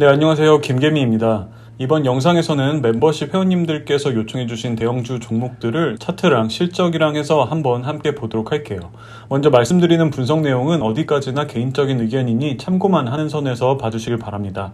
네, 안녕하세요. 김개미입니다. 이번 영상에서는 멤버십 회원님들께서 요청해주신 대형주 종목들을 차트랑 실적이랑 해서 한번 함께 보도록 할게요. 먼저 말씀드리는 분석 내용은 어디까지나 개인적인 의견이니 참고만 하는 선에서 봐주시길 바랍니다.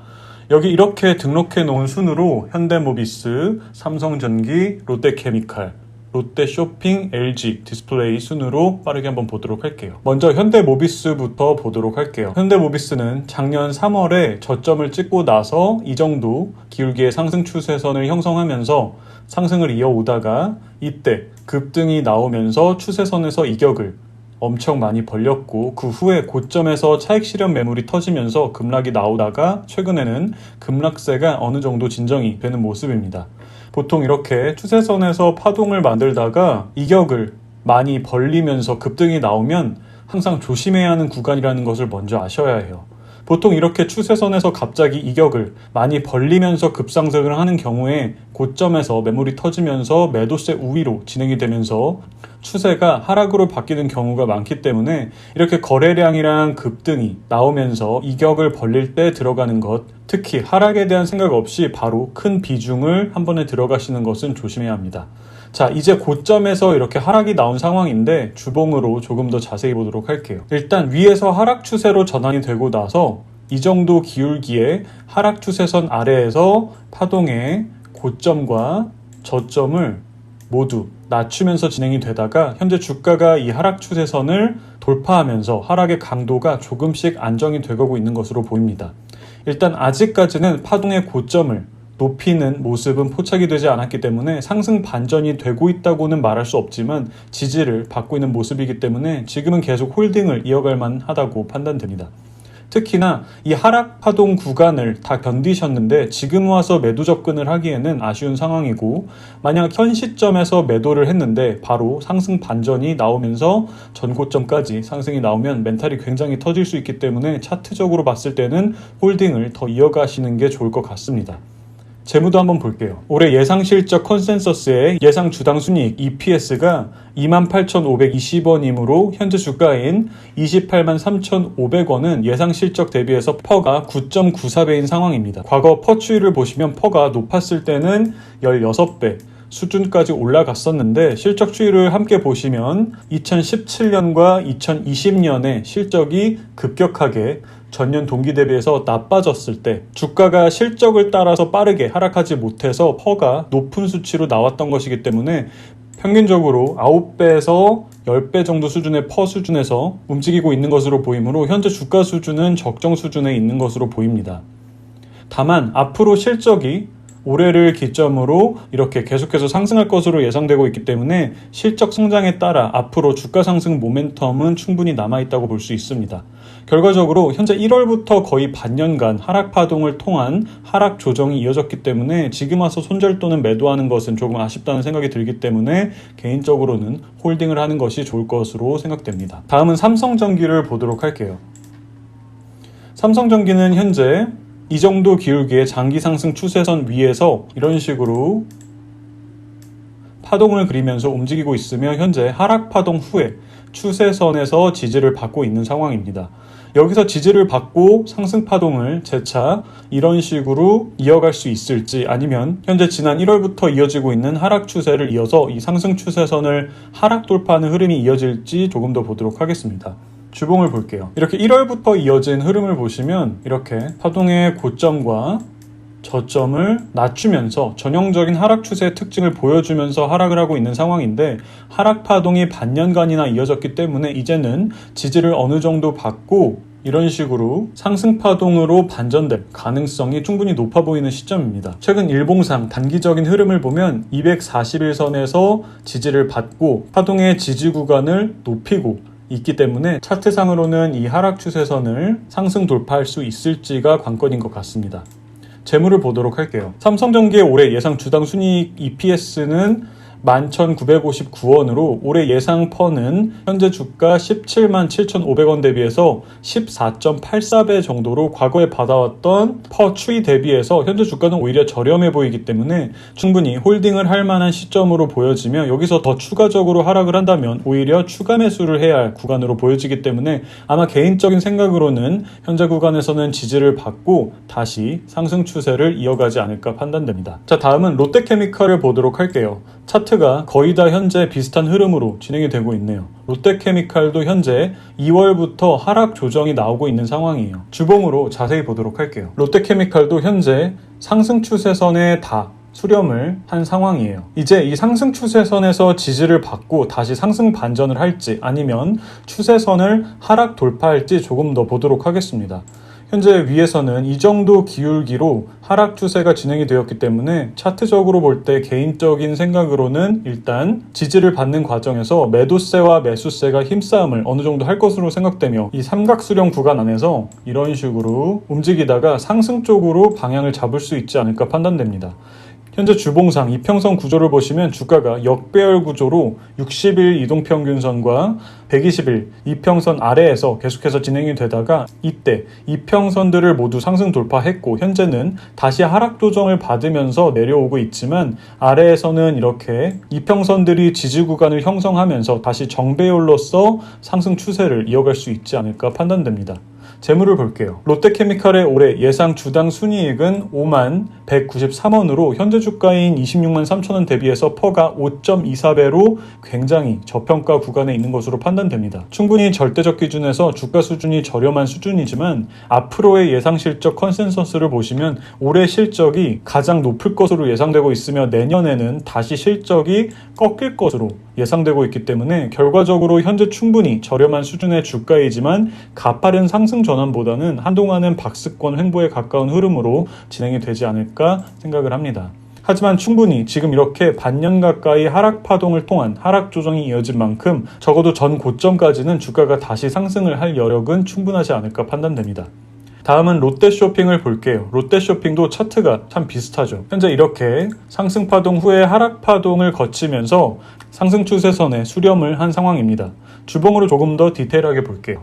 여기 이렇게 등록해 놓은 순으로 현대모비스, 삼성전기, 롯데케미칼, 롯데쇼핑, LG, 디스플레이 순으로 빠르게 한번 보도록 할게요. 먼저 현대모비스부터 보도록 할게요. 현대모비스는 작년 3월에 저점을 찍고 나서 이 정도 기울기의 상승 추세선을 형성하면서 상승을 이어오다가 이때 급등이 나오면서 추세선에서 이격을 엄청 많이 벌렸고 그 후에 고점에서 차익 실현 매물이 터지면서 급락이 나오다가 최근에는 급락세가 어느 정도 진정이 되는 모습입니다. 보통 이렇게 추세선에서 파동을 만들다가 이격을 많이 벌리면서 급등이 나오면 항상 조심해야 하는 구간이라는 것을 먼저 아셔야 해요. 보통 이렇게 추세선에서 갑자기 이격을 많이 벌리면서 급상승을 하는 경우에 고점에서 매물이 터지면서 매도세 우위로 진행이 되면서 추세가 하락으로 바뀌는 경우가 많기 때문에 이렇게 거래량이랑 급등이 나오면서 이격을 벌릴 때 들어가는 것, 특히 하락에 대한 생각 없이 바로 큰 비중을 한 번에 들어가시는 것은 조심해야 합니다. 자, 이제 고점에서 이렇게 하락이 나온 상황인데 주봉으로 조금 더 자세히 보도록 할게요. 일단 위에서 하락 추세로 전환이 되고 나서 이 정도 기울기의 하락 추세선 아래에서 파동의 고점과 저점을 모두 낮추면서 진행이 되다가 현재 주가가 이 하락 추세선을 돌파하면서 하락의 강도가 조금씩 안정이 되고 있는 것으로 보입니다. 일단 아직까지는 파동의 고점을 높이는 모습은 포착이 되지 않았기 때문에 상승 반전이 되고 있다고는 말할 수 없지만 지지를 받고 있는 모습이기 때문에 지금은 계속 홀딩을 이어갈 만하다고 판단됩니다. 특히나 이 하락 파동 구간을 다 견디셨는데 지금 와서 매도 접근을 하기에는 아쉬운 상황이고, 만약 현 시점에서 매도를 했는데 바로 상승 반전이 나오면서 전고점까지 상승이 나오면 멘탈이 굉장히 터질 수 있기 때문에 차트적으로 봤을 때는 홀딩을 더 이어가시는 게 좋을 것 같습니다. 재무도 한번 볼게요. 올해 예상 실적 컨센서스의 예상 주당 순이익 EPS가 28,520원이므로 현재 주가인 28만 3,500원은 예상 실적 대비해서 퍼가 9.94배인 상황입니다. 과거 퍼 추이를 보시면 퍼가 높았을 때는 16배 수준까지 올라갔었는데 실적 추이를 함께 보시면 2017년과 2020년에 실적이 급격하게 전년 동기 대비해서 나빠졌을 때 주가가 실적을 따라서 빠르게 하락하지 못해서 퍼가 높은 수치로 나왔던 것이기 때문에 평균적으로 9배에서 10배 정도 수준의 퍼 수준에서 움직이고 있는 것으로 보이므로 현재 주가 수준은 적정 수준에 있는 것으로 보입니다. 다만 앞으로 실적이 올해를 기점으로 이렇게 계속해서 상승할 것으로 예상되고 있기 때문에 실적 성장에 따라 앞으로 주가 상승 모멘텀은 충분히 남아있다고 볼 수 있습니다. 결과적으로 현재 1월부터 거의 반년간 하락 파동을 통한 하락 조정이 이어졌기 때문에 지금 와서 손절 또는 매도하는 것은 조금 아쉽다는 생각이 들기 때문에 개인적으로는 홀딩을 하는 것이 좋을 것으로 생각됩니다. 다음은 삼성전기를 보도록 할게요. 삼성전기는 현재 이 정도 기울기의 장기 상승 추세선 위에서 이런 식으로 파동을 그리면서 움직이고 있으며 현재 하락 파동 후에 추세선에서 지지를 받고 있는 상황입니다. 여기서 지지를 받고 상승 파동을 재차 이런 식으로 이어갈 수 있을지, 아니면 현재 지난 1월부터 이어지고 있는 하락 추세를 이어서 이 상승 추세선을 하락 돌파하는 흐름이 이어질지 조금 더 보도록 하겠습니다. 주봉을 볼게요. 이렇게 1월부터 이어진 흐름을 보시면 이렇게 파동의 고점과 저점을 낮추면서 전형적인 하락 추세의 특징을 보여주면서 하락을 하고 있는 상황인데, 하락 파동이 반년간이나 이어졌기 때문에 이제는 지지를 어느 정도 받고 이런 식으로 상승 파동으로 반전될 가능성이 충분히 높아 보이는 시점입니다. 최근 일봉상 단기적인 흐름을 보면 241선에서 지지를 받고 파동의 지지 구간을 높이고 있기 때문에 차트상으로는 이 하락 추세선을 상승 돌파할 수 있을지가 관건인 것 같습니다. 재무를 보도록 할게요. 삼성전기의 올해 예상 주당 순이익 EPS는 11,959원으로 올해 예상 퍼는 현재 주가 17만 7,500원 대비해서 14.84배 정도로 과거에 받아왔던 퍼 추이 대비해서 현재 주가는 오히려 저렴해 보이기 때문에 충분히 홀딩을 할 만한 시점으로 보여지며 여기서 더 추가적으로 하락을 한다면 오히려 추가 매수를 해야 할 구간으로 보여지기 때문에 아마 개인적인 생각으로는 현재 구간에서는 지지를 받고 다시 상승 추세를 이어가지 않을까 판단됩니다. 자, 다음은 롯데케미칼을 보도록 할게요. 차트가 거의 다 현재 비슷한 흐름으로 진행이 되고 있네요. 롯데케미칼도 현재 2월부터 하락 조정이 나오고 있는 상황이에요. 주봉으로 자세히 보도록 할게요. 롯데케미칼도 현재 상승 추세선에 다 수렴을 한 상황이에요. 이제 이 상승 추세선에서 지지를 받고 다시 상승 반전을 할지 아니면 추세선을 하락 돌파할지 조금 더 보도록 하겠습니다. 현재 위에서는 이 정도 기울기로 하락 추세가 진행이 되었기 때문에 차트적으로 볼 때 개인적인 생각으로는 일단 지지를 받는 과정에서 매도세와 매수세가 힘싸움을 어느 정도 할 것으로 생각되며 이 삼각수렴 구간 안에서 이런 식으로 움직이다가 상승 쪽으로 방향을 잡을 수 있지 않을까 판단됩니다. 현재 주봉상 이평선 구조를 보시면 주가가 역배열 구조로 60일 이동평균선과 120일 이평선 아래에서 계속해서 진행이 되다가 이때 이평선들을 모두 상승 돌파했고 현재는 다시 하락 조정을 받으면서 내려오고 있지만 아래에서는 이렇게 이평선들이 지지 구간을 형성하면서 다시 정배열로서 상승 추세를 이어갈 수 있지 않을까 판단됩니다. 재물을 볼게요. 롯데케미칼의 올해 예상 주당 순이익은 5만 193원으로 현재 주가인 26만 3천원 대비해서 퍼가 5.24배로 굉장히 저평가 구간에 있는 것으로 판단됩니다. 충분히 절대적 기준에서 주가 수준이 저렴한 수준이지만 앞으로의 예상 실적 컨센서스를 보시면 올해 실적이 가장 높을 것으로 예상되고 있으며 내년에는 다시 실적이 꺾일 것으로 예상되고 있기 때문에 결과적으로 현재 충분히 저렴한 수준의 주가이지만 가파른 상승 전환보다는 한동안은 박스권 횡보에 가까운 흐름으로 진행이 되지 않을까 생각을 합니다. 하지만 충분히 지금 이렇게 반년 가까이 하락 파동을 통한 하락 조정이 이어진 만큼 적어도 전 고점까지는 주가가 다시 상승을 할 여력은 충분하지 않을까 판단됩니다. 다음은 롯데쇼핑을 볼게요. 롯데쇼핑도 차트가 참 비슷하죠. 현재 이렇게 상승 파동 후에 하락 파동을 거치면서 상승 추세선에 수렴을 한 상황입니다. 주봉으로 조금 더 디테일하게 볼게요.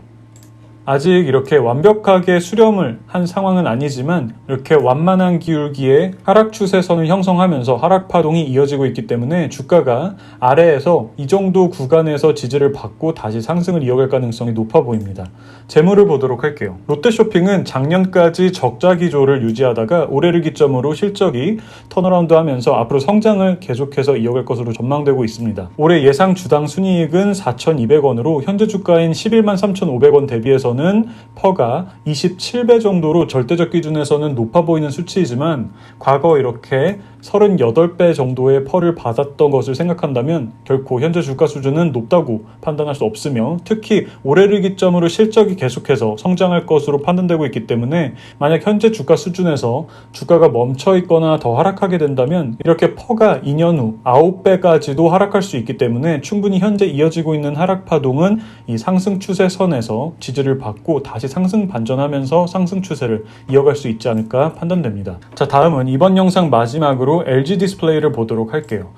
아직 이렇게 완벽하게 수렴을 한 상황은 아니지만 이렇게 완만한 기울기에 하락 추세선을 형성하면서 하락 파동이 이어지고 있기 때문에 주가가 아래에서 이 정도 구간에서 지지를 받고 다시 상승을 이어갈 가능성이 높아 보입니다. 재물을 보도록 할게요. 롯데쇼핑은 작년까지 적자 기조를 유지하다가 올해를 기점으로 실적이 턴어라운드 하면서 앞으로 성장을 계속해서 이어갈 것으로 전망되고 있습니다. 올해 예상 주당 순이익은 4,200원으로 현재 주가인 11만 3,500원 대비해서 는 퍼가 27배 정도로 절대적 기준에서는 높아 보이는 수치이지만 과거 이렇게 38배 정도의 퍼를 받았던 것을 생각한다면 결코 현재 주가 수준은 높다고 판단할 수 없으며 특히 올해를 기점으로 실적이 계속해서 성장할 것으로 판단되고 있기 때문에 만약 현재 주가 수준에서 주가가 멈춰 있거나 더 하락하게 된다면 이렇게 퍼가 2년 후 9배까지도 하락할 수 있기 때문에 충분히 현재 이어지고 있는 하락 파동은 이 상승 추세선에서 지지를 받고 다시 상승 반전하면서 상승 추세를 이어갈 수 있지 않을까 판단됩니다. 자, 다음은 이번 영상 마지막으로 LG 디스플레이를 보도록 할게요.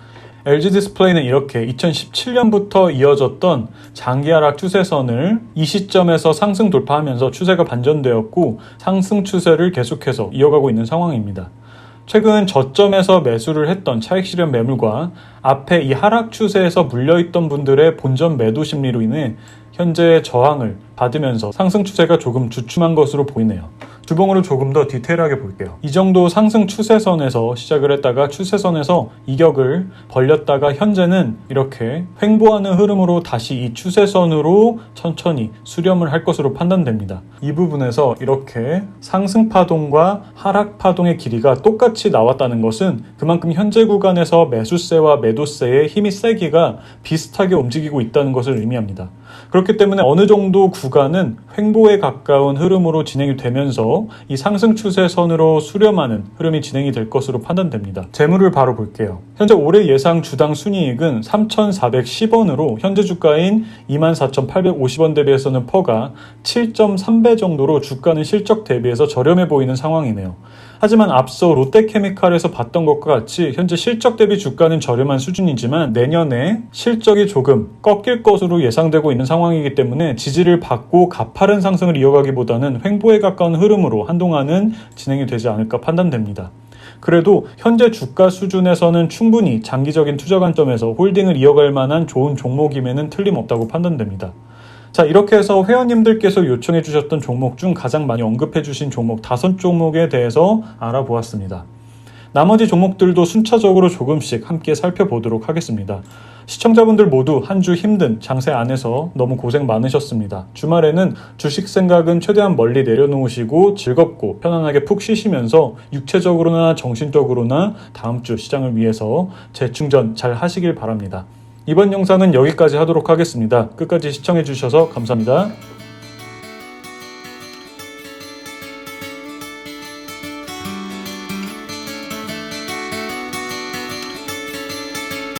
LG 디스플레이는 이렇게 2017년부터 이어졌던 장기 하락 추세선을 이 시점에서 상승 돌파하면서 추세가 반전되었고 상승 추세를 계속해서 이어가고 있는 상황입니다. 최근 저점에서 매수를 했던 차익 실현 매물과 앞에 이 하락 추세에서 물려있던 분들의 본전 매도 심리로 인해 현재 저항을 받으면서 상승 추세가 조금 주춤한 것으로 보이네요. 주봉으로 조금 더 디테일하게 볼게요. 이 정도 상승 추세선에서 시작을 했다가 추세선에서 이격을 벌렸다가 현재는 이렇게 횡보하는 흐름으로 다시 이 추세선으로 천천히 수렴을 할 것으로 판단됩니다. 이 부분에서 이렇게 상승 파동과 하락 파동의 길이가 똑같이 나왔다는 것은 그만큼 현재 구간에서 매수세와 매도세의 힘이 세기가 비슷하게 움직이고 있다는 것을 의미합니다. 그렇기 때문에 어느 정도 구간은 횡보에 가까운 흐름으로 진행이 되면서 이 상승 추세선으로 수렴하는 흐름이 진행이 될 것으로 판단됩니다. 재물을 바로 볼게요. 현재 올해 예상 주당 순이익은 3,410원으로 현재 주가인 24,850원 대비해서는 퍼가 7.3배 정도로 주가는 실적 대비해서 저렴해 보이는 상황이네요. 하지만 앞서 롯데케미칼에서 봤던 것과 같이 현재 실적 대비 주가는 저렴한 수준이지만 내년에 실적이 조금 꺾일 것으로 예상되고 있는 상황이기 때문에 지지를 받고 가파른 상승을 이어가기보다는 횡보에 가까운 흐름으로 한동안은 진행이 되지 않을까 판단됩니다. 그래도 현재 주가 수준에서는 충분히 장기적인 투자 관점에서 홀딩을 이어갈 만한 좋은 종목임에는 틀림없다고 판단됩니다. 자, 이렇게 해서 회원님들께서 요청해 주셨던 종목 중 가장 많이 언급해 주신 종목 5종목에 대해서 알아보았습니다. 나머지 종목들도 순차적으로 조금씩 함께 살펴보도록 하겠습니다. 시청자분들 모두 한 주 힘든 장세 안에서 너무 고생 많으셨습니다. 주말에는 주식 생각은 최대한 멀리 내려놓으시고 즐겁고 편안하게 푹 쉬시면서 육체적으로나 정신적으로나 다음 주 시장을 위해서 재충전 잘 하시길 바랍니다. 이번 영상은 여기까지 하도록 하겠습니다. 끝까지 시청해 주셔서 감사합니다.